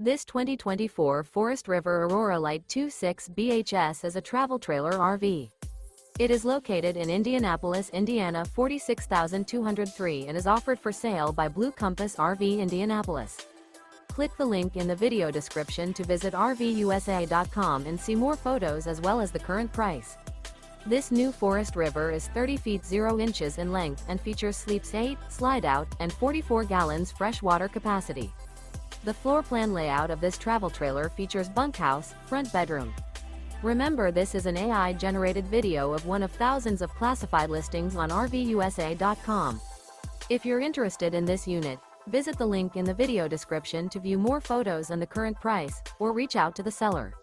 This 2024 Forest River Aurora Light 26 BHS is a travel trailer RV. It is located in Indianapolis, Indiana 46203 and is offered for sale by Blue Compass RV Indianapolis. Click the link in the video description to visit RVUSA.com and see more photos as well as the current price. This new Forest River is 30 feet 0 inches in length and features sleeps 8, slide-out, and 44 gallons fresh water capacity. The floor plan layout of this travel trailer features bunkhouse, front bedroom. Remember, this is an AI-generated video of one of thousands of classified listings on RVUSA.com. If you're interested in this unit, visit the link in the video description to view more photos and the current price, or reach out to the seller.